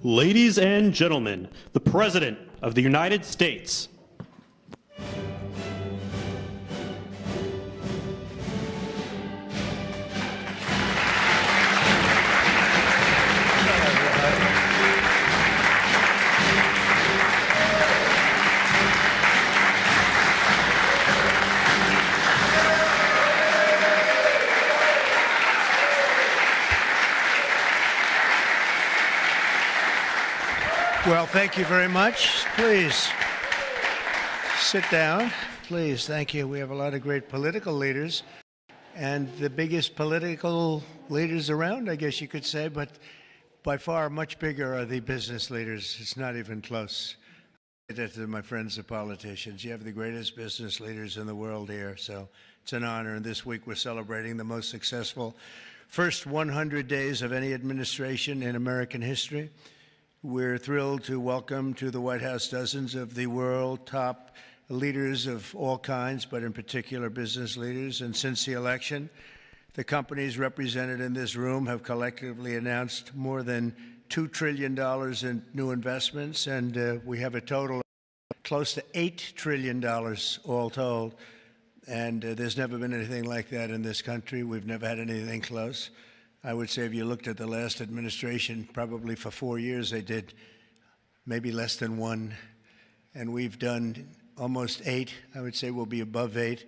Ladies and gentlemen, the President of the United States. Well, thank you very much. Please sit down. Please, thank you. We have a lot of great political leaders and the biggest political leaders around, I guess you could say, but by far much bigger are the business leaders. It's not even close. I say that to my friends, the politicians. You have the greatest business leaders in the world here, so it's an honor. And this week we're celebrating the most successful first 100 days of any administration in American history. We're thrilled to welcome to the White House dozens of the world top leaders of all kinds, but in particular business leaders. And since the election, the companies represented in this room have collectively announced more than $2 trillion in new investments, and we have a total of close to $8 trillion all told. And there's never been anything like that in this country. We've never had anything close. I would say if you looked at the last administration, probably for 4 years they did maybe less than one, and we've done almost 8. I would say we'll be above 8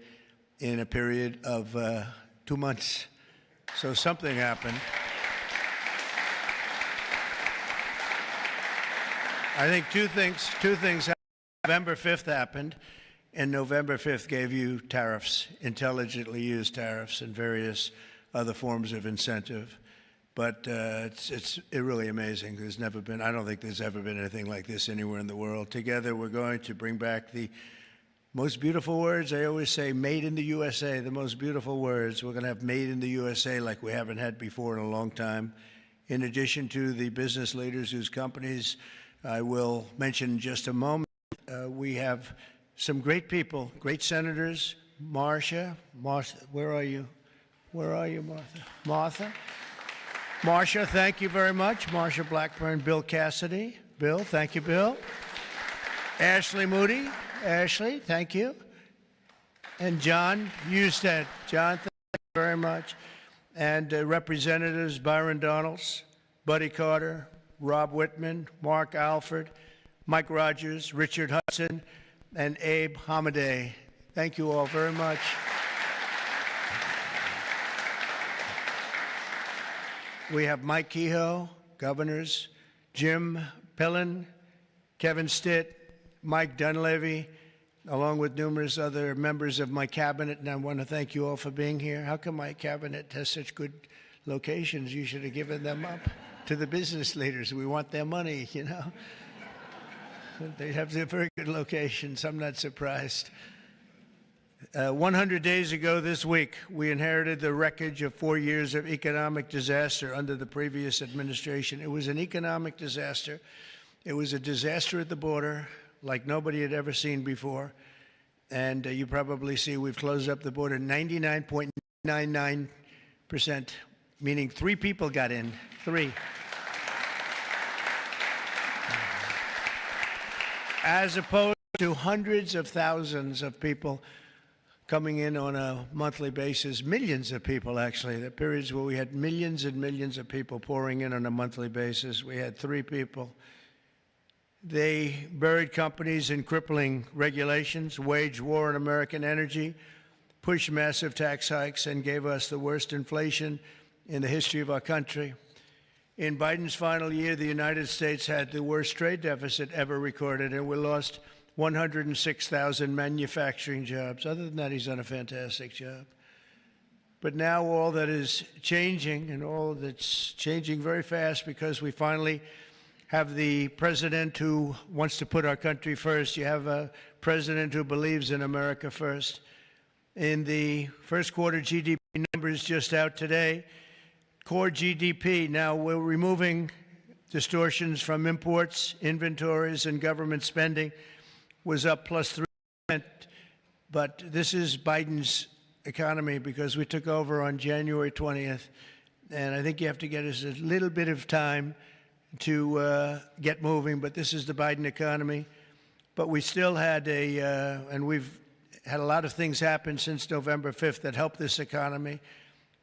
in a period of 2 months. So something happened. I think two things happened. November 5th happened, and November 5th gave you tariffs, intelligently used tariffs and various other forms of incentive. But it's really amazing. There's never been, I don't think there's ever been anything like this anywhere in the world. Together, we're going to bring back the most beautiful words. I always say made in the USA, the most beautiful words. We're going to have made in the USA like we haven't had before in a long time. In addition to the business leaders whose companies I will mention in just a moment, we have some great people, great senators. Marcia, where are you? Where are you, Martha? Marcia, thank you very much. Marcia Blackburn, Bill Cassidy. Bill, thank you, Bill. Ashley Moody. Ashley, thank you. And John Husted. John, thank you very much. And Representatives Byron Donalds, Buddy Carter, Rob Whitman, Mark Alford, Mike Rogers, Richard Hudson, and Abe Hamadeh. Thank you all very much. We have Mike Kehoe, governors, Jim Pillen, Kevin Stitt, Mike Dunleavy, along with numerous other members of my cabinet, and I want to thank you all for being here. How come my cabinet has such good locations? You should have given them up to the business leaders. We want their money, you know. They have very good locations. I'm not surprised. 100 days ago this week, we inherited the wreckage of 4 years of economic disaster under the previous administration. It was an economic disaster. It was a disaster at the border like nobody had ever seen before. And you probably see we've closed up the border 99.99%, meaning 3 people got in. 3. As opposed to hundreds of thousands of people coming in on a monthly basis, millions of people actually. There are periods where we had millions and millions of people pouring in on a monthly basis. We had 3 people. They buried companies in crippling regulations, waged war on American energy, pushed massive tax hikes, and gave us the worst inflation in the history of our country. In Biden's final year, the United States had the worst trade deficit ever recorded, and we lost 106,000 manufacturing jobs. Other than that, he's done a fantastic job. But now all that is changing, and all that's changing very fast, because we finally have the president who wants to put our country first. You have a president who believes in America first. In the first quarter GDP numbers just out today, core GDP, now we're removing distortions from imports, inventories, and government spending, was up plus 3%. But this is Biden's economy because we took over on January 20th. And I think you have to get us a little bit of time to get moving, but this is the Biden economy. But we still had and we've had a lot of things happen since November 5th that helped this economy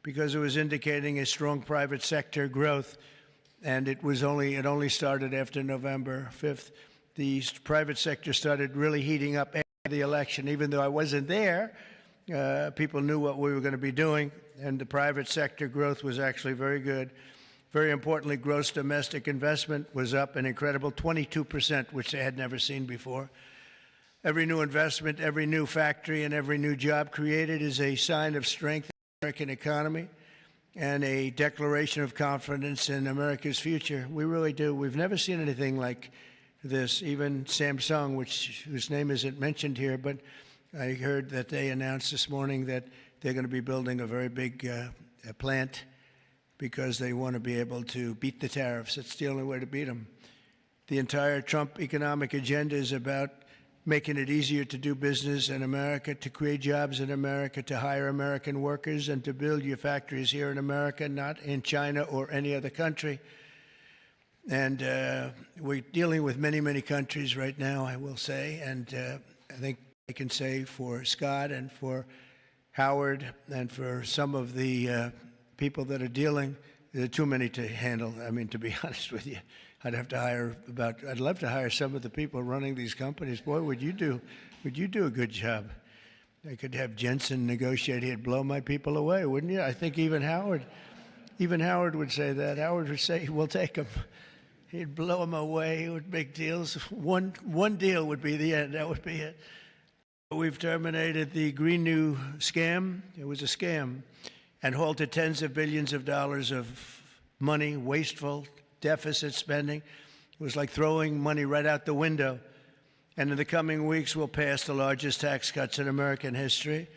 because it was indicating a strong private sector growth. And it only started after November 5th. The private sector started really heating up after the election. Even though I wasn't there, people knew what we were going to be doing, and the private sector growth was actually very good. Very importantly, gross domestic investment was up an incredible 22%, which they had never seen before. Every new investment, every new factory, and every new job created is a sign of strength in the American economy and a declaration of confidence in America's future. We really do. We've never seen anything like this. Even Samsung, whose name isn't mentioned here, but I heard that they announced this morning that they're going to be building a very big plant because they want to be able to beat the tariffs. It's the only way to beat them. The entire Trump economic agenda is about making it easier to do business in America, to create jobs in America, to hire American workers, and to build your factories here in America, not in China or any other country. And we're dealing with many, many countries right now, I will say. And I think I can say for Scott and for Howard and for some of the people that are dealing, there are too many to handle. I mean, to be honest with you, I'd love to hire some of the people running these companies. Boy, would you do a good job. I could have Jensen negotiate. He'd blow my people away, wouldn't you? I think even Howard would say that. Howard would say, we'll take them. He'd blow them away. He would make deals. One deal would be the end. That would be it. We've terminated the Green New scam. It was a scam. And halted tens of billions of dollars of money, wasteful deficit spending. It was like throwing money right out the window. And in the coming weeks, we'll pass the largest tax cuts in American history.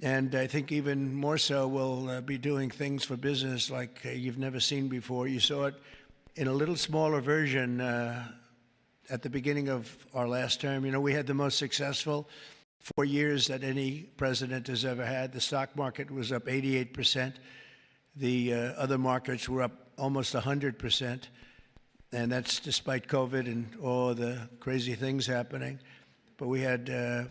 And I think even more so, we'll be doing things for business like you've never seen before. You saw it in a little smaller version at the beginning of our last term. You know, we had the most successful 4 years that any president has ever had. The stock market was up 88%. The other markets were up almost 100%. And that's despite COVID and all the crazy things happening. But we had a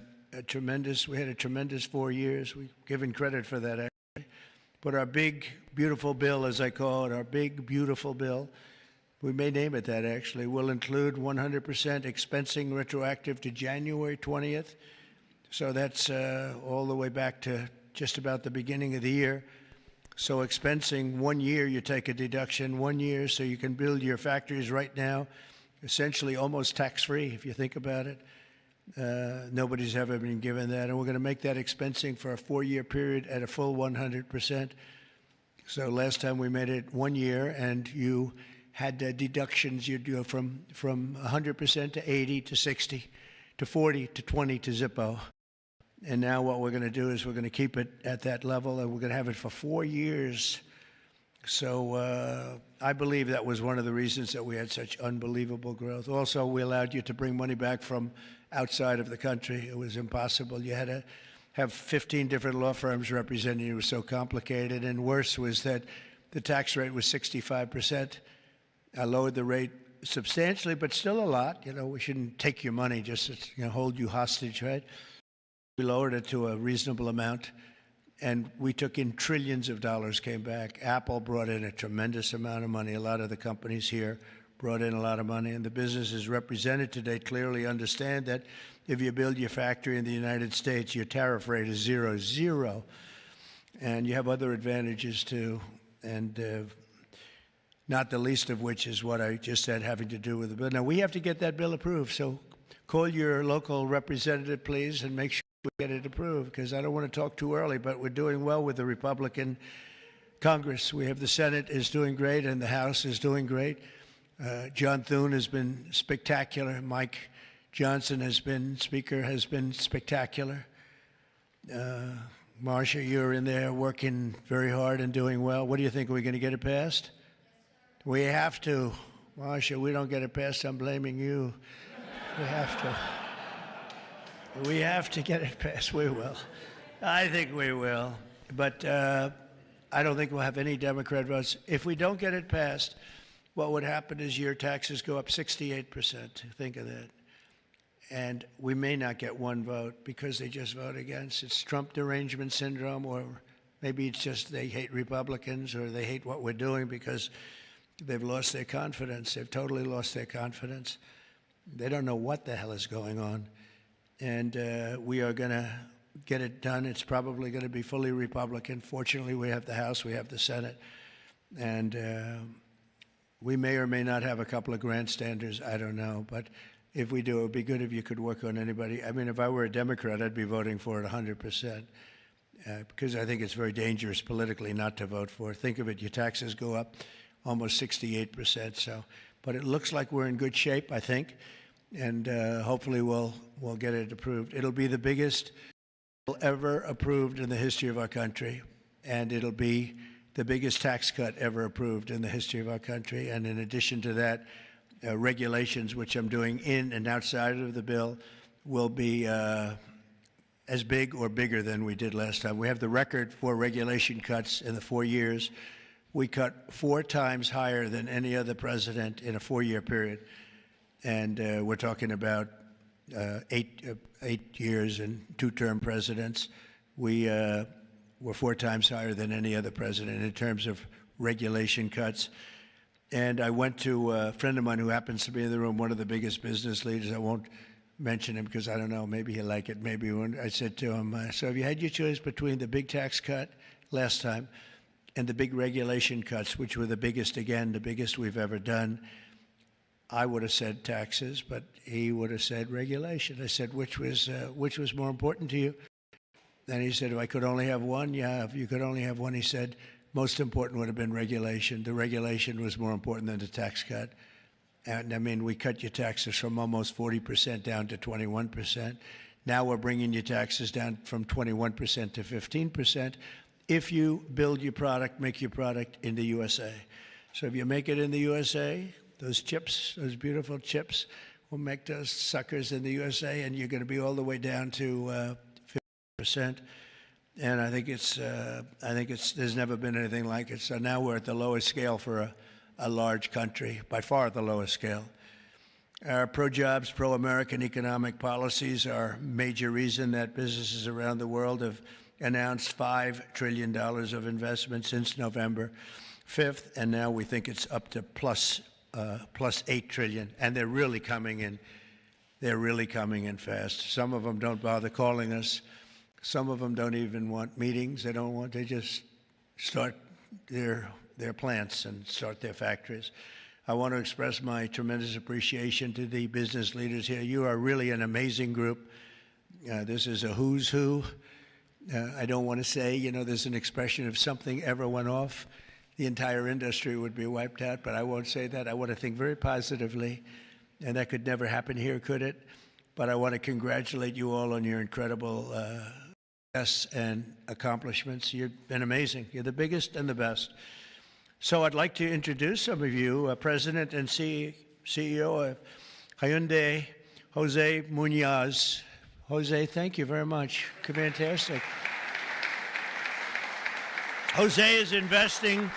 tremendous 4 years. We've given credit for that, actually. But our big, beautiful bill, as I call it, our big, beautiful bill, we may name it that, actually, will include 100% expensing retroactive to January 20th. So that's all the way back to just about the beginning of the year. So expensing 1 year, you take a deduction 1 year, so you can build your factories right now, essentially almost tax-free, if you think about it. Nobody's ever been given that. And we're going to make that expensing for a 4-year period at a full 100%. So last time we made it 1 year, and you had deductions. You'd go from 100% to 80 to 60 to 40 to 20 to Zippo. And now what we're going to do is we're going to keep it at that level, and we're going to have it for 4 years. So I believe that was one of the reasons that we had such unbelievable growth. Also, we allowed you to bring money back from outside of the country. It was impossible. You had to have 15 different law firms representing you. It was so complicated. And worse was that the tax rate was 65%. I lowered the rate substantially, but still a lot. You know, we shouldn't take your money just to hold you hostage, right? We lowered it to a reasonable amount, and we took in trillions of dollars, came back. Apple brought in a tremendous amount of money. A lot of the companies here brought in a lot of money, and the businesses represented today clearly understand that if you build your factory in the United States, your tariff rate is zero, and you have other advantages too, and not the least of which is what I just said having to do with the bill. Now, we have to get that bill approved, so call your local representative, please, and make sure we get it approved, because I don't want to talk too early, but we're doing well with the Republican Congress. We have the Senate is doing great, and the House is doing great. John Thune has been spectacular. Mike Johnson has been spectacular. Marcia, you're in there working very hard and doing well. What do you think? Are we going to get it passed? We have to. Marcia, we don't get it passed, I'm blaming you. We have to. We have to get it passed. We will. I think we will. But I don't think we'll have any Democrat votes. If we don't get it passed, what would happen is your taxes go up 68%. Think of that. And we may not get one vote because they just vote against. It's Trump derangement syndrome, or maybe it's just they hate Republicans, or they hate what we're doing because they've lost their confidence. They've totally lost their confidence. They don't know what the hell is going on. And we are going to get it done. It's probably going to be fully Republican. Fortunately, we have the House, we have the Senate. And we may or may not have a couple of grandstanders. I don't know. But if we do, it would be good if you could work on anybody. I mean, if I were a Democrat, I'd be voting for it 100%. Because I think it's very dangerous politically not to vote for it. Think of it, your taxes go up almost 68%. So, but it looks like we're in good shape, I think, and hopefully we'll get it approved. It'll be the biggest bill ever approved in the history of our country, and it'll be the biggest tax cut ever approved in the history of our country. And in addition to that, regulations, which I'm doing in and outside of the bill, will be as big or bigger than we did last time. We have the record for regulation cuts in the 4 years. We cut 4 times higher than any other president in a 4-year period. And we're talking about 8 years and 2-term presidents. We were 4 times higher than any other president in terms of regulation cuts. And I went to a friend of mine who happens to be in the room, one of the biggest business leaders. I won't mention him because I don't know, maybe he'll like it, maybe he won't. I said to him, so have you had your choice between the big tax cut last time and the big regulation cuts, which were the biggest, again, the biggest we've ever done? I would have said taxes, but he would have said regulation. I said, which was more important to you? And he said, if I could only have one, yeah, if you could only have one, he said, most important would have been regulation. The regulation was more important than the tax cut. And I mean, we cut your taxes from almost 40% down to 21%. Now we're bringing your taxes down from 21% to 15% if you build your product, make your product in the USA. So if you make it in the USA, those chips, those beautiful chips, will make those suckers in the USA, and you're going to be all the way down to 50%. And I think there's never been anything like it. So now we're at the lowest scale for a large country, by far the lowest scale. Our pro-jobs, pro-American economic policies are a major reason that businesses around the world have announced $5 trillion of investment since November 5th, and now we think it's up to plus $8 trillion, and they're really coming in. They're really coming in fast. Some of them don't bother calling us. Some of them don't even want meetings. They just start their plants and start their factories. I want to express my tremendous appreciation to the business leaders here. You are really an amazing group. This is a who's who. I don't want to say, there's an expression if something ever went off, the entire industry would be wiped out, but I won't say that. I want to think very positively, and that could never happen here, could it? But I want to congratulate you all on your incredible success and accomplishments. You've been amazing. You're the biggest and the best. So I'd like to introduce some of you, President and CEO of Hyundai, Jose Munoz. Jose, thank you very much. Fantastic. Jose is investing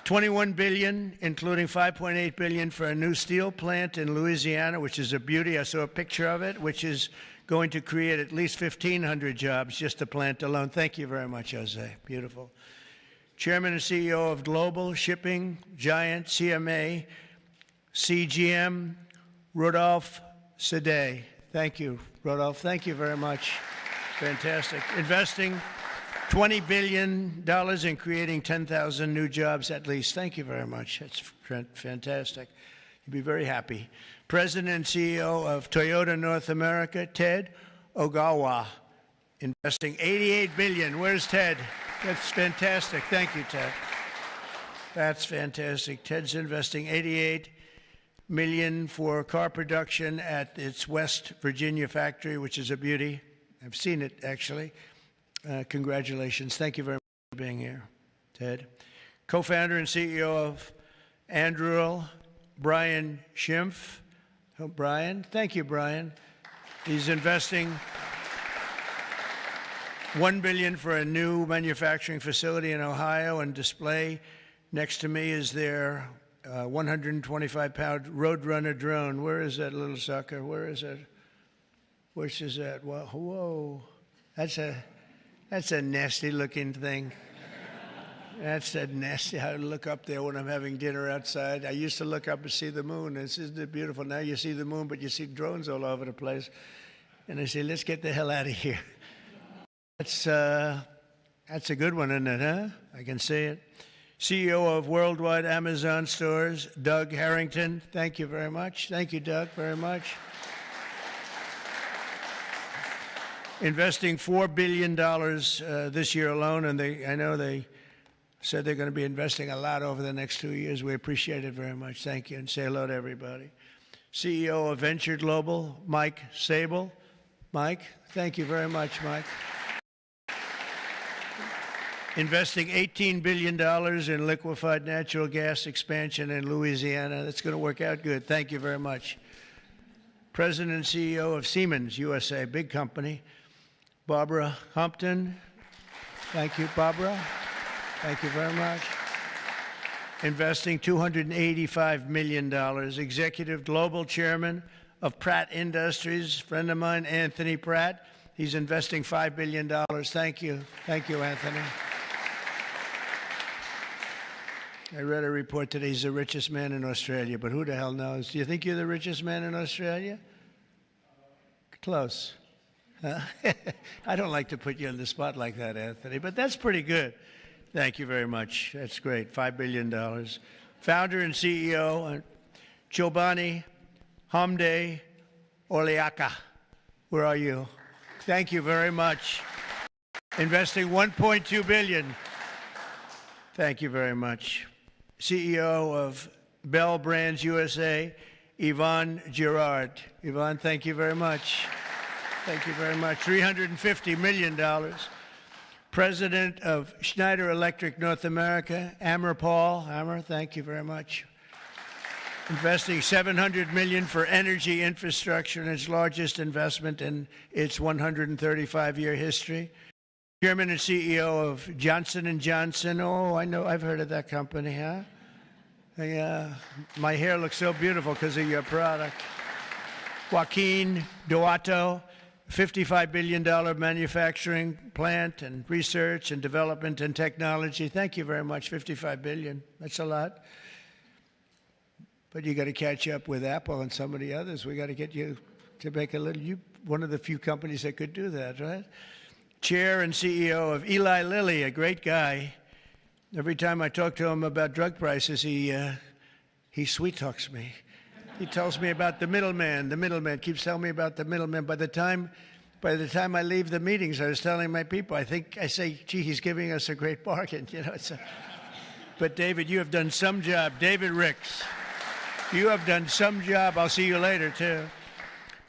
$21 billion, including $5.8 billion for a new steel plant in Louisiana, which is a beauty. I saw a picture of it, which is going to create at least 1,500 jobs, just the plant alone. Thank you very much, Jose. Beautiful. Chairman and CEO of global shipping giant CMA CGM, Rodolphe Sade. Thank you, Rodolphe. Thank you very much. Fantastic. Investing $20 billion in creating 10,000 new jobs at least. Thank you very much. That's fantastic. You'll be very happy. President and CEO of Toyota North America, Ted Ogawa, investing $88 billion. Where's Ted? That's fantastic. Thank you, Ted. That's fantastic. Ted's investing $88 million for car production at its West Virginia factory, which is a beauty. I've seen it, actually. Congratulations. Thank you very much for being here, Ted. Co-founder and CEO of Anduril, Brian Schimpf. Oh, Brian. Thank you, Brian. He's investing $1 billion for a new manufacturing facility in Ohio and display. Next to me is their 125-pound Roadrunner drone. Where is that little sucker? Where is it? Which is that? Whoa. That's a nasty-looking thing. That's a nasty. I look up there when I'm having dinner outside. I used to look up and see the moon. Isn't it beautiful? Now you see the moon, but you see drones all over the place. And I say, let's get the hell out of here. That's a good one, isn't it, huh? I can see it. CEO of Worldwide Amazon Stores, Doug Harrington. Thank you very much. Thank you, Doug, very much. Investing $4 billion this year alone, and I know they said they're going to be investing a lot over the next 2 years. We appreciate it very much. Thank you, and say hello to everybody. CEO of Venture Global, Mike Sable. Mike, thank you very much, Mike. Investing $18 billion in liquefied natural gas expansion in Louisiana. That's going to work out good. Thank you very much. President and CEO of Siemens USA, big company, Barbara Humpton. Thank you, Barbara. Thank you very much. Investing $285 million. Executive Global Chairman of Pratt Industries, friend of mine, Anthony Pratt. He's investing $5 billion. Thank you. Thank you, Anthony. I read a report today he's the richest man in Australia, but who the hell knows? Do you think you're the richest man in Australia? Close. I don't like to put you on the spot like that, Anthony, but that's pretty good. Thank you very much. That's great. $5 billion. Founder and CEO, Chobani Hamde Oleaka. Where are you? Thank you very much. Investing $1.2 billion. Thank you very much. CEO of Bell Brands USA, Yvonne Girard. Yvonne, thank you very much. Thank you very much. $350 million. President of Schneider Electric North America, Amr Paul. Amr, thank you very much. Investing $700 million for energy infrastructure in its largest investment in its 135-year history. Chairman and CEO of Johnson & Johnson. Oh, I know, I've heard of that company, huh? My hair looks so beautiful because of your product. Joaquin Duato, $55 billion manufacturing plant and research and development and technology. Thank you very much, $55 billion. That's a lot. But you got to catch up with Apple and some of the others. We got to get you to make a little, one of the few companies that could do that, right? Chair and CEO of Eli Lilly, a great guy. Every time I talk to him about drug prices, he sweet talks me. He tells me about the middleman. The middleman keeps telling me about the middleman. By the time I leave the meetings, I was telling my people, I say, gee, he's giving us a great bargain. You know, but David, you have done some job. David Ricks, you have done some job. I'll see you later, too.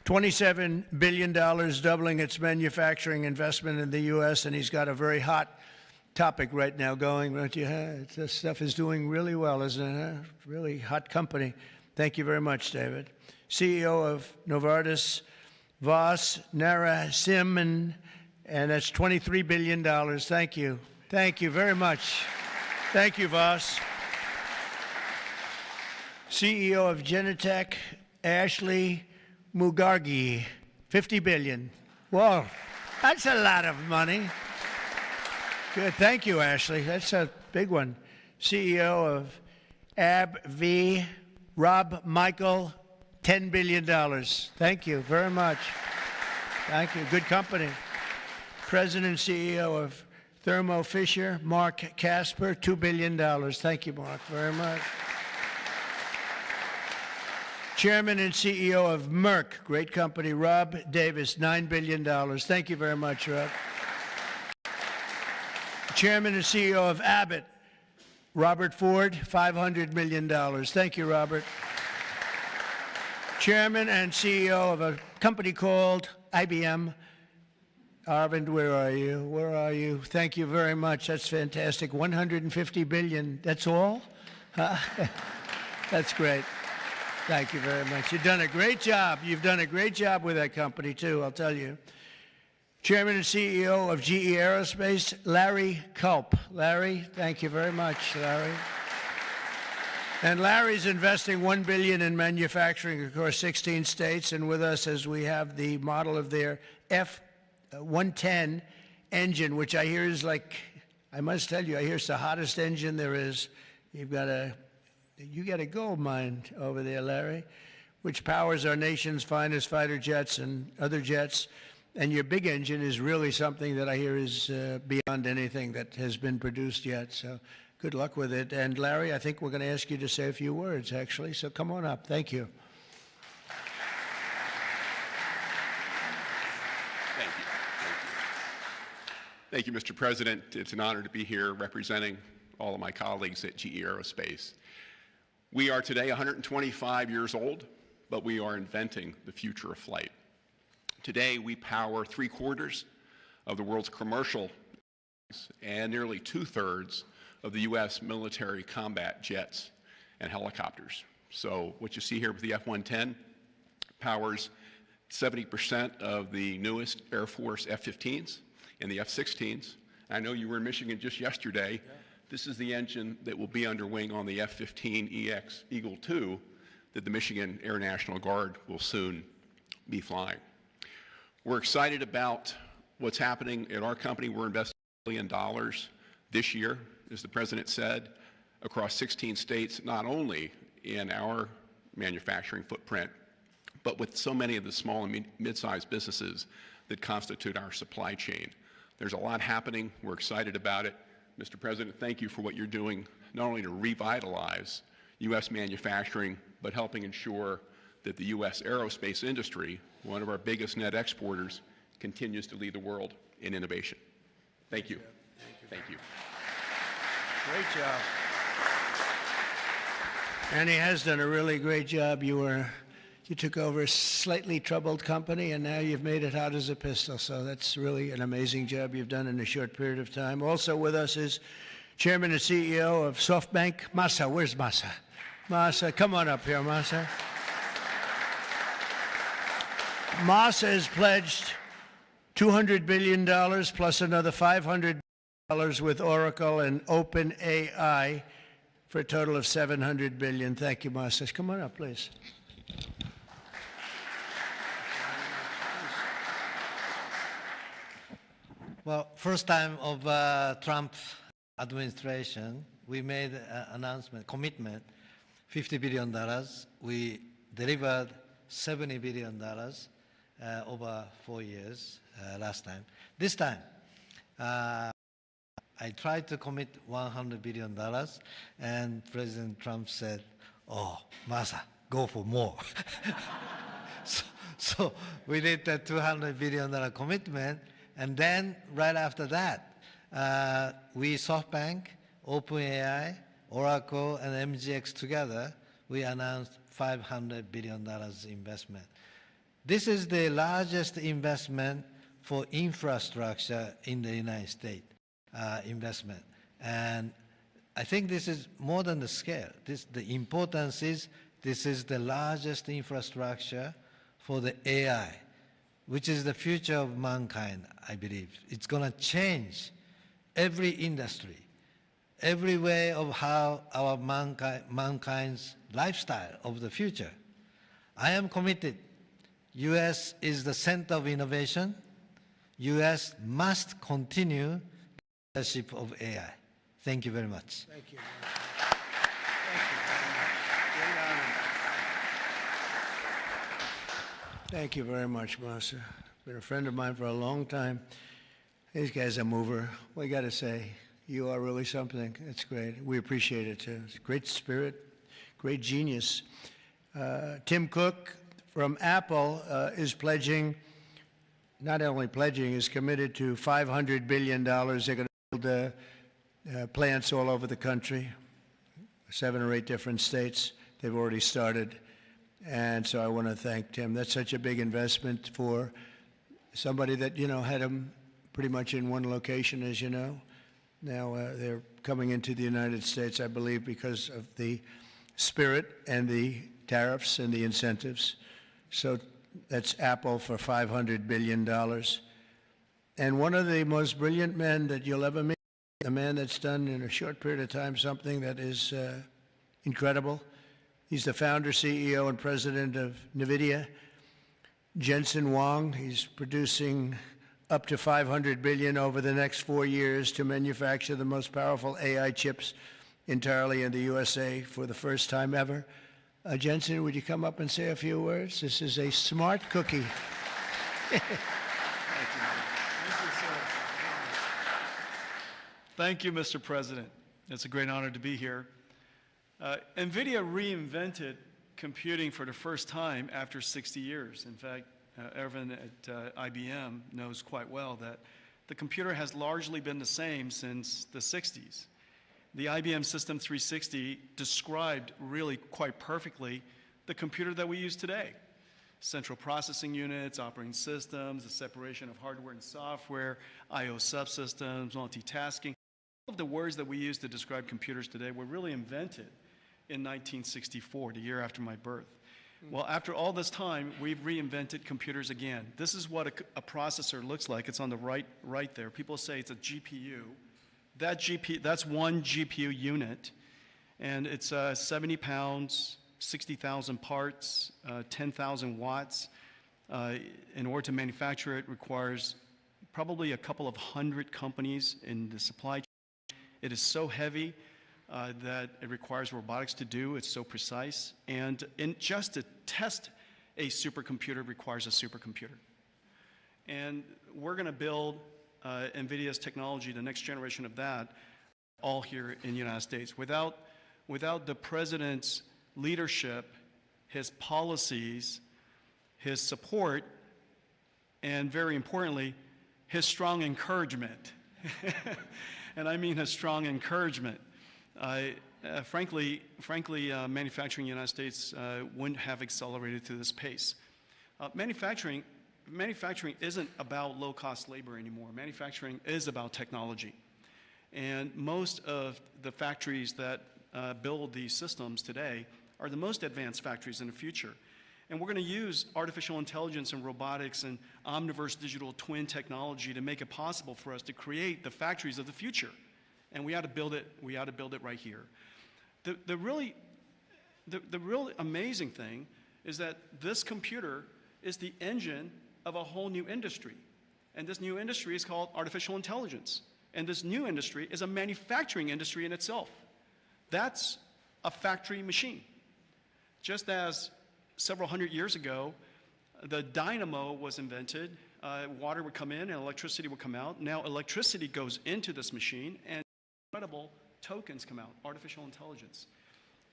$27 billion, doubling its manufacturing investment in the U.S., and he's got a very hot topic right now going, don't you? This stuff is doing really well, isn't it? Really hot company. Thank you very much, David. CEO of Novartis, Vas Narasimhan, and that's $23 billion. Thank you. Thank you very much. Thank you, Vas. CEO of Genentech, Ashley Mugargi, $50 billion. Whoa, that's a lot of money. Good, thank you, Ashley. That's a big one. CEO of AbbVie, Rob Michael, $10 billion. Thank you very much. Thank you, good company. President and CEO of Thermo Fisher, Mark Casper, $2 billion. Thank you, Mark, very much. Chairman and CEO of Merck, great company, Rob Davis, $9 billion. Thank you very much, Rob. Chairman and CEO of Abbott, Robert Ford, $500 million. Thank you, Robert. Chairman and CEO of a company called IBM. Arvind, where are you? Where are you? Thank you very much. That's fantastic. $150 billion. That's all? That's great. Thank you very much. You've done a great job. You've done a great job with that company, too, I'll tell you. Chairman and CEO of GE Aerospace, Larry Culp. Larry, thank you very much, Larry. And Larry's investing $1 billion in manufacturing across 16 states, and with us as we have the model of their F-110 engine, which I hear is like, I must tell you, I hear it's the hottest engine there is. You got a gold mine over there, Larry, which powers our nation's finest fighter jets and other jets. And your big engine is really something that I hear is beyond anything that has been produced yet. So good luck with it. And Larry, I think we're going to ask you to say a few words, actually. So come on up. Thank you. Thank you. Thank you, Mr. President. It's an honor to be here representing all of my colleagues at GE Aerospace. We are today 125 years old, but we are inventing the future of flight. Today, we power 3/4 of the world's commercial and nearly 2/3 of the U.S. military combat jets and helicopters. So what you see here with the F-110 powers 70% of the newest Air Force F-15s and the F-16s. I know you were in Michigan just yesterday. Yeah. This is the engine that will be under wing on the F-15EX Eagle II that the Michigan Air National Guard will soon be flying. We're excited about what's happening at our company. We're investing $1 billion this year, as the President said, across 16 states, not only in our manufacturing footprint, but with so many of the small and mid-sized businesses that constitute our supply chain. There's a lot happening. We're excited about it. Mr. President, thank you for what you're doing, not only to revitalize U.S. manufacturing, but helping ensure that the U.S. aerospace industry, one of our biggest net exporters, continues to lead the world in innovation. Thank you. Thank you. Great job. And he has done a really great job. You took over a slightly troubled company, and now you've made it hot as a pistol. So that's really an amazing job you've done in a short period of time. Also with us is Chairman and CEO of SoftBank, Masa. Where's Masa? Masa, come on up here, Masa. Masa has pledged $200 billion plus another $500 billion with Oracle and OpenAI for a total of $700 billion. Thank you, Masa. Come on up, please. Well, first time of Trump administration, we made an announcement, commitment, $50 billion. We delivered $70 billion over 4 years last time. This time, I tried to commit $100 billion, and President Trump said, oh, Masa, go for more. so we did the $200 billion commitment, and then right after that, we SoftBank, OpenAI, Oracle, and MGX together, we announced $500 billion investment. This is the largest investment for infrastructure in the United States, investment. And I think this is more than the scale. The importance is this is the largest infrastructure for the AI, which is the future of mankind, I believe. It's going to change every industry, every way of how our mankind's lifestyle of the future. I am committed. U.S. is the center of innovation. U.S. must continue the leadership of AI. Thank you very much. Thank you. Thank you. Great honor. Thank you very much, Masa. Been a friend of mine for a long time. These guys are mover. We got to say, you are really something. It's great. We appreciate it too. It's great spirit, great genius. Tim Cook from Apple is pledging, not only pledging, is committed to $500 billion. They're going to build plants all over the country, 7 or 8 different states. They've already started. And so I want to thank Tim. That's such a big investment for somebody that, you know, had them pretty much in one location, as you know. Now they're coming into the United States, I believe, because of the spirit and the tariffs and the incentives. So that's Apple for $500 billion. And one of the most brilliant men that you'll ever meet, a man that's done in a short period of time something that is incredible. He's the founder, CEO, and president of NVIDIA. Jensen Huang, he's producing up to 500 billion over the next 4 years to manufacture the most powerful AI chips entirely in the USA for the first time ever. Jensen, would you come up and say a few words? This is a smart cookie. Thank you, Mr. President. It's a great honor to be here. NVIDIA reinvented computing for the first time after 60 years. In fact, Ervin at IBM knows quite well that the computer has largely been the same since the 60s. The IBM System 360 described really quite perfectly the computer that we use today. Central processing units, operating systems, the separation of hardware and software, I/O subsystems, multitasking. All of the words that we use to describe computers today were really invented in 1964, the year after my birth. Well, after all this time, we've reinvented computers again. This is what a processor looks like. It's on the right there. People say it's a GPU. That's one GPU unit, and it's 70 pounds, 60,000 parts, 10,000 watts. In order to manufacture it requires probably a couple of hundred companies in the supply chain. It is so heavy that it requires robotics to do. It's so precise. And just to test a supercomputer requires a supercomputer. And we're going to build NVIDIA's technology, the next generation of that, all here in the United States. Without the president's leadership, his policies, his support, and very importantly, his strong encouragement. And I mean his strong encouragement. Frankly, manufacturing in the United States wouldn't have accelerated to this pace. Manufacturing isn't about low-cost labor anymore. Manufacturing is about technology. And most of the factories that build these systems today are the most advanced factories in the future. And we're going to use artificial intelligence and robotics and omniverse digital twin technology to make it possible for us to create the factories of the future. And we ought to build it. We ought to build it right here. The really amazing thing is that this computer is the engine of a whole new industry. And this new industry is called artificial intelligence. And this new industry is a manufacturing industry in itself. That's a factory machine. Just as several hundred years ago, the dynamo was invented, water would come in and electricity would come out. Now electricity goes into this machine and incredible tokens come out, artificial intelligence.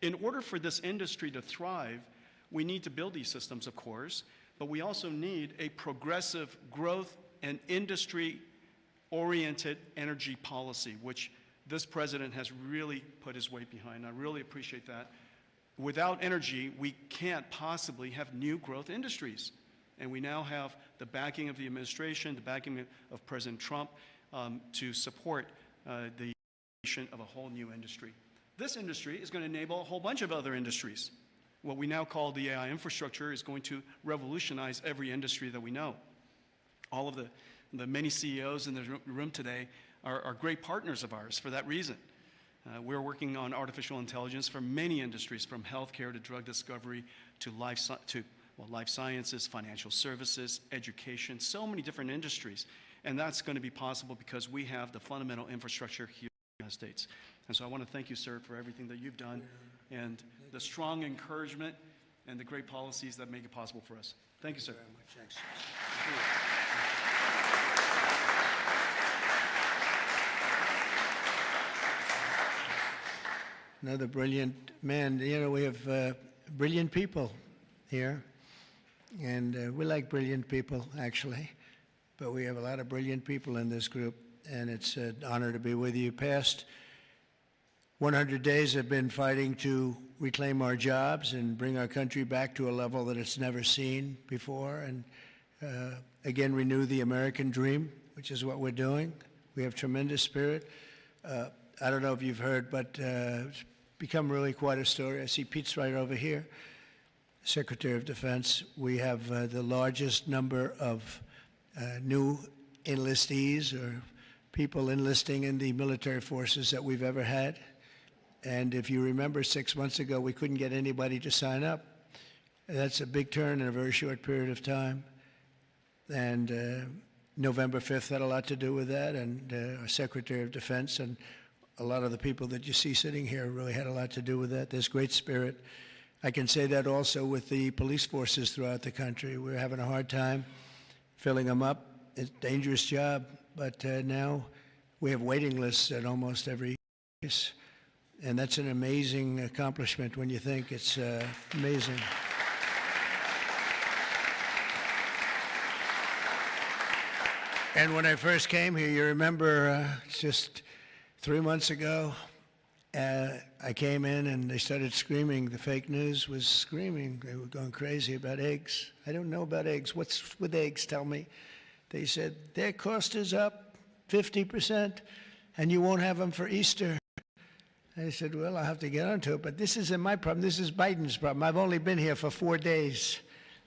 In order for this industry to thrive, we need to build these systems, of course, but we also need a progressive growth and industry-oriented energy policy, which this president has really put his weight behind. I really appreciate that. Without energy, we can't possibly have new growth industries. And we now have the backing of the administration, the backing of President Trump to support the creation of a whole new industry. This industry is going to enable a whole bunch of other industries. What we now call the AI infrastructure is going to revolutionize every industry that we know. All of the many CEOs in the room today are great partners of ours for that reason. We're working on artificial intelligence for many industries, from healthcare to drug discovery to life sciences, financial services, education, so many different industries. And that's going to be possible because we have the fundamental infrastructure here in the United States. And so I want to thank you, sir, for everything that you've done and the strong encouragement and the great policies that make it possible for us. Thank you, sir. Very much. Thanks. Another brilliant man. You know, we have brilliant people here, and we like brilliant people, actually, but we have a lot of brilliant people in this group, and it's an honor to be with you. Past 100 days have been fighting to reclaim our jobs and bring our country back to a level that it's never seen before, and again renew the American dream, which is what we're doing. We have tremendous spirit. I don't know if you've heard, but it's become really quite a story. I see Pete's right over here, Secretary of Defense. We have the largest number of new enlistees or people enlisting in the military forces that we've ever had. And if you remember 6 months ago, we couldn't get anybody to sign up. That's a big turn in a very short period of time. And November 5th had a lot to do with that, and our Secretary of Defense and a lot of the people that you see sitting here really had a lot to do with that. There's great spirit. I can say that also with the police forces throughout the country. We're having a hard time filling them up. It's a dangerous job, but now we have waiting lists at almost every place, and that's an amazing accomplishment when you think. It's amazing. And when I first came here, you remember just 3 months ago, I came in and they started screaming. The fake news was screaming. They were going crazy about eggs. I don't know about eggs. What's with eggs? Tell me. They said, their cost is up 50%, and you won't have them for Easter. I said, well, I'll have to get onto it, but this isn't my problem. This is Biden's problem. I've only been here for 4 days.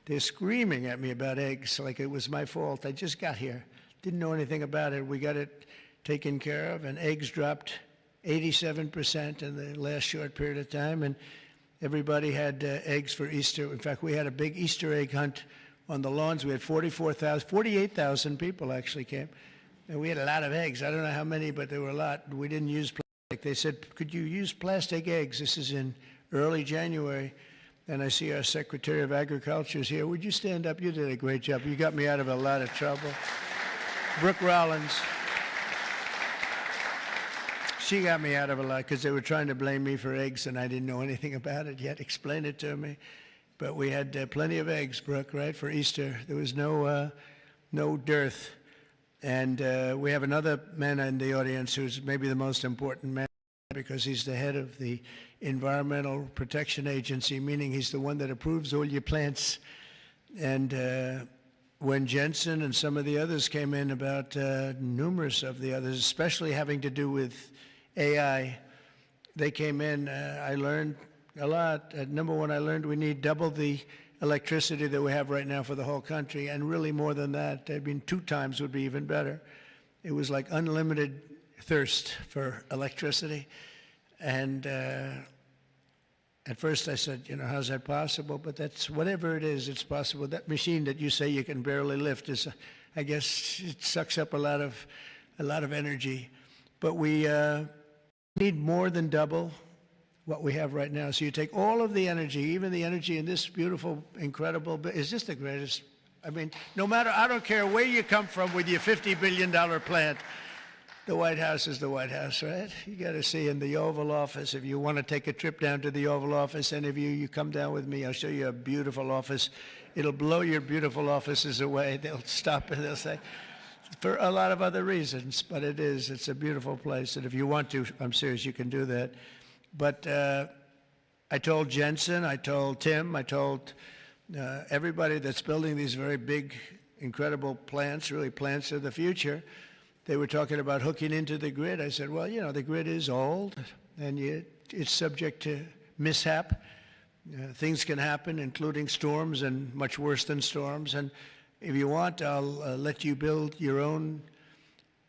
They're screaming at me about eggs like it was my fault. I just got here. Didn't know anything about it. We got it taken care of, and eggs dropped 87% in the last short period of time, and everybody had eggs for Easter. In fact, we had a big Easter egg hunt on the lawns. We had 48,000 people actually came, and we had a lot of eggs. I don't know how many, but there were a lot. We didn't use plastic. They said, could you use plastic eggs? This is in early January, and I see our Secretary of Agriculture is here. Would you stand up? You did a great job. You got me out of a lot of trouble. Brooke Rollins. She got me out of a lot because they were trying to blame me for eggs, and I didn't know anything about it yet. Explain it to me. But we had plenty of eggs, Brooke, right, for Easter. There was no dearth. And we have another man in the audience who's maybe the most important man because he's the head of the Environmental Protection Agency, meaning he's the one that approves all your plants. And when Jensen and some of the others came in about numerous of the others, especially having to do with AI, they came in, I learned a lot. Number one, I learned we need double the electricity that we have right now for the whole country, and really more than that. I mean, 2 times would be even better. It was like unlimited thirst for electricity. And at first I said, you know, how's that possible? But that's, whatever it is, it's possible. That machine that you say you can barely lift is, I guess, it sucks up a lot of energy. But we need more than double what we have right now. So you take all of the energy, even the energy in this beautiful, incredible, it's just the greatest. I mean, no matter, I don't care where you come from with your $50 billion plant, the White House is the White House, right? You got to see in the Oval Office. If you want to take a trip down to the Oval Office, any of you come down with me. I'll show you a beautiful office. It'll blow your beautiful offices away. They'll stop and they'll say, for a lot of other reasons, but it's a beautiful place. And if you want to, I'm serious, you can do that. But I told Jensen, I told Tim, I told everybody that's building these very big, incredible plants, really plants of the future. They were talking about hooking into the grid. I said, well, you know, the grid is old, and it's subject to mishap. Things can happen, including storms and much worse than storms. And if you want, I'll let you build your own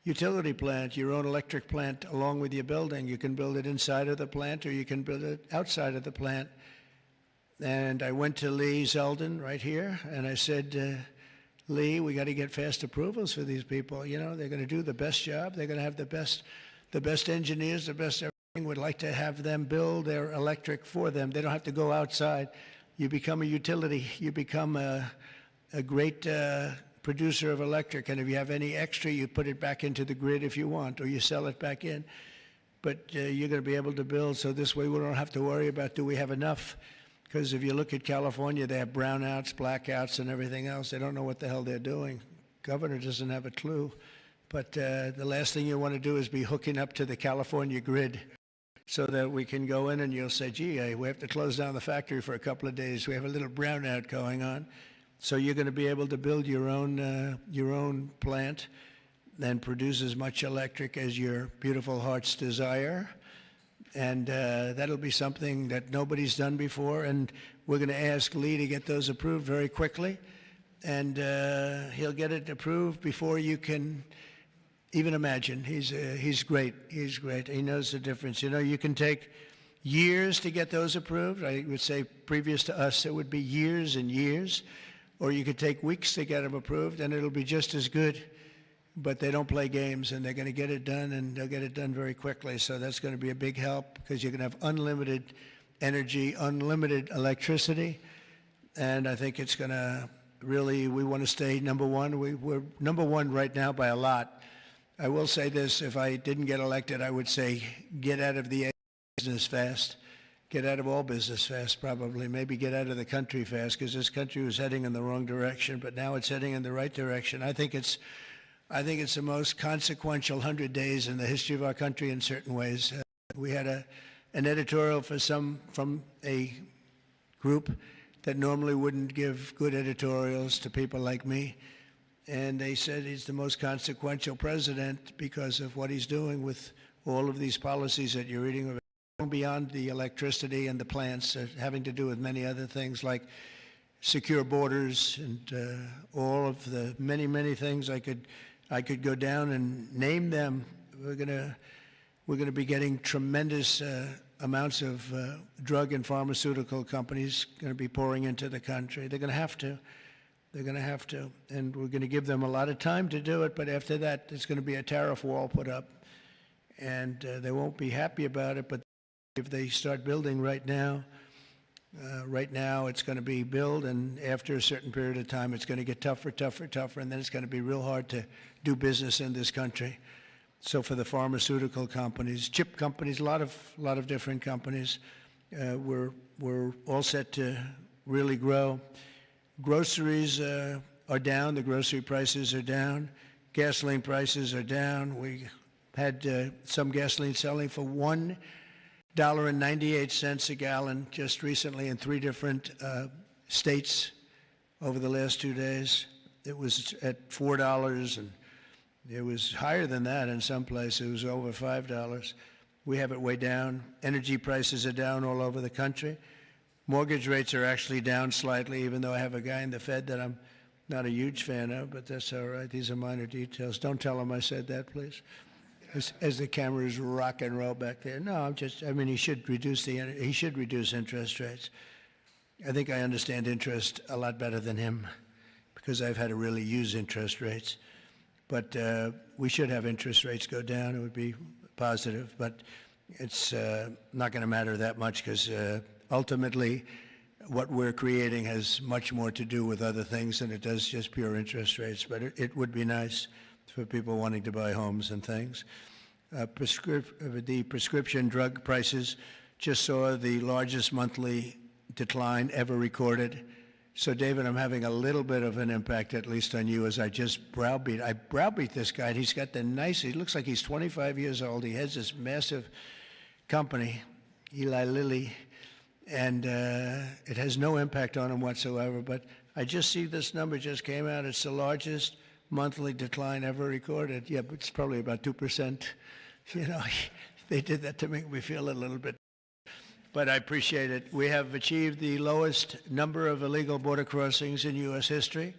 utility plant, your own electric plant along with your building. You can build it inside of the plant, or you can build it outside of the plant. And I went to Lee Zeldin right here, and I said, Lee, we got to get fast approvals for these people. You know, they're going to do the best job. They're going to have the best engineers, the best everything. Would like to have them build their electric for them. They don't have to go outside. You become a utility. You become a great producer of electric. And if you have any extra, you put it back into the grid if you want, or you sell it back in. But you're going to be able to build, so this way we don't have to worry about, do we have enough? Because if you look at California, they have brownouts, blackouts, and everything else. They don't know what the hell they're doing. Governor doesn't have a clue. But the last thing you want to do is be hooking up to the California grid so that we can go in and you'll say, gee, we have to close down the factory for a couple of days. We have a little brownout going on. So you're going to be able to build your own plant and produce as much electric as your beautiful heart's desire. And that'll be something that nobody's done before. And we're going to ask Lee to get those approved very quickly. And he'll get it approved before you can even imagine. He's great. He's great. He knows the difference. You know, you can take years to get those approved. I would say previous to us, it would be years and years. Or you could take weeks to get them approved, and it'll be just as good. But they don't play games, and they're going to get it done, and they'll get it done very quickly. So that's going to be a big help because you're going to have unlimited energy, unlimited electricity. And I think it's going to really, we want to stay number one. We're number one right now by a lot. I will say this, if I didn't get elected, I would say get out of the business fast. Get out of all business fast, probably. Maybe get out of the country fast, because this country was heading in the wrong direction, but now it's heading in the right direction. I think it's the most consequential 100 days in the history of our country in certain ways. We had an editorial from a group that normally wouldn't give good editorials to people like me, and they said he's the most consequential president because of what he's doing with all of these policies that you're reading about. Beyond the electricity and the plants, having to do with many other things like secure borders and all of the many things I could go down and name them. We're gonna be getting tremendous amounts of drug and pharmaceutical companies going to be pouring into the country. They're going to have to. They're going to have to, and we're going to give them a lot of time to do it. But after that, there's going to be a tariff wall put up, and they won't be happy about it. But if they start building right now it's going to be built, and after a certain period of time, it's going to get tougher, and then it's going to be real hard to do business in this country. So for the pharmaceutical companies, chip companies, a lot of different companies, we're all set to really grow. Groceries are down. The grocery prices are down. Gasoline prices are down. We had some gasoline selling for $1.98 a gallon just recently in 3 different states over the last 2 days. It was at $4, and it was higher than that in some places. It was over $5. We have it way down. Energy prices are down all over the country. Mortgage rates are actually down slightly, even though I have a guy in the Fed that I'm not a huge fan of, but that's all right. These are minor details. Don't tell him I said that, please. As the cameras rock and roll back there. No, he should reduce interest rates. I think I understand interest a lot better than him because I've had to really use interest rates. But we should have interest rates go down. It would be positive, but it's not going to matter that much because ultimately what we're creating has much more to do with other things than it does just pure interest rates. But it would be nice for people wanting to buy homes and things. The prescription drug prices just saw the largest monthly decline ever recorded. So, David, I'm having a little bit of an impact, at least on you, as I just browbeat. I browbeat this guy, and he's got he looks like he's 25 years old. He has this massive company, Eli Lilly, and it has no impact on him whatsoever. But I just see this number just came out. It's the largest monthly decline ever recorded. Yeah, but it's probably about 2%. They did that to make me feel a little bit. But I appreciate it. We have achieved the lowest number of illegal border crossings in U.S. history,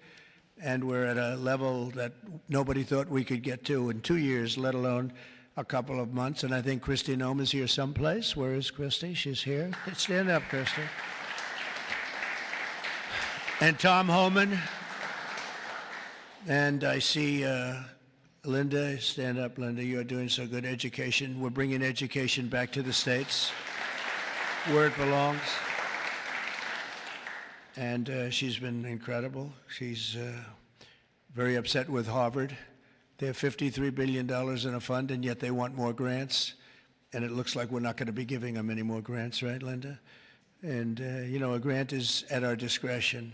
and we're at a level that nobody thought we could get to in 2 years, let alone a couple of months. And I think Kristi Noem is here someplace. Where is Kristi? She's here. Stand up, Kristi. And Tom Homan. And I see Linda. Stand up, Linda. You are doing so good. Education. We're bringing education back to the States, where it belongs. And she's been incredible. She's very upset with Harvard. They have $53 billion in a fund, and yet they want more grants. And it looks like we're not going to be giving them any more grants, right, Linda? And, a grant is at our discretion,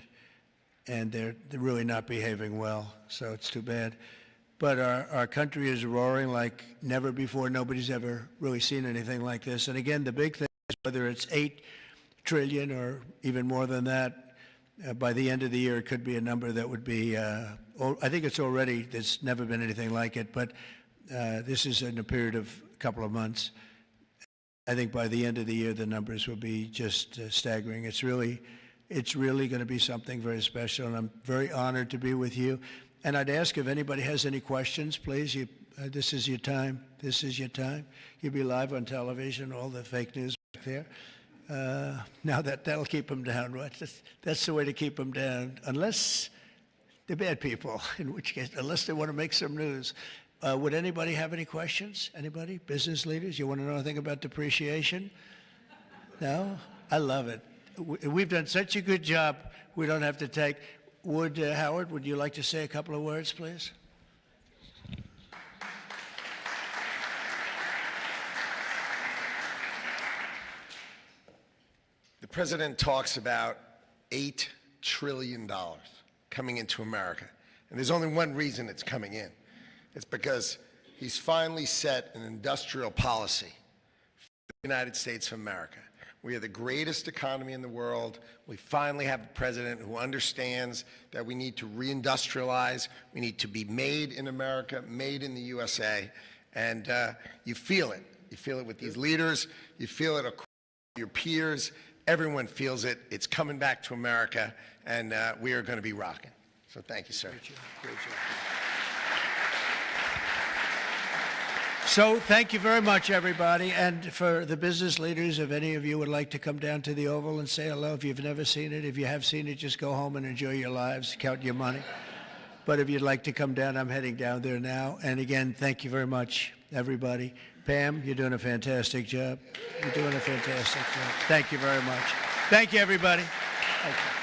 and they're really not behaving well, so it's too bad. But our country is roaring like never before. Nobody's ever really seen anything like this. And again, the big thing is whether it's $8 trillion or even more than that, by the end of the year, it could be a number that would be, I think it's already, there's never been anything like it, but this is in a period of a couple of months. I think by the end of the year, the numbers will be just staggering. It's really going to be something very special, and I'm very honored to be with you. And I'd ask if anybody has any questions, please. This is your time. This is your time. You'll be live on television, all the fake news there. Now that'll keep them down, right? That's the way to keep them down, unless they're bad people, in which case, unless they want to make some news. Would anybody have any questions? Anybody? Business leaders? You want to know anything about depreciation? No? I love it. We've done such a good job, we don't have to take. Howard, would you like to say a couple of words, please? The president talks about $8 trillion coming into America. And there's only one reason it's coming in. It's because he's finally set an industrial policy for the United States of America. We are the greatest economy in the world. We finally have a president who understands that we need to reindustrialize. We need to be made in America, made in the USA. And you feel it. You feel it with these leaders. You feel it across your peers. Everyone feels it. It's coming back to America, and we are going to be rocking. So thank you, sir. Great job. Great job. So thank you very much, everybody. And for the business leaders, if any of you would like to come down to the Oval and say hello, if you've never seen it, if you have seen it, just go home and enjoy your lives, count your money. But if you'd like to come down, I'm heading down there now. And again, thank you very much, everybody. Pam, you're doing a fantastic job. You're doing a fantastic job. Thank you very much. Thank you, everybody. Thank you.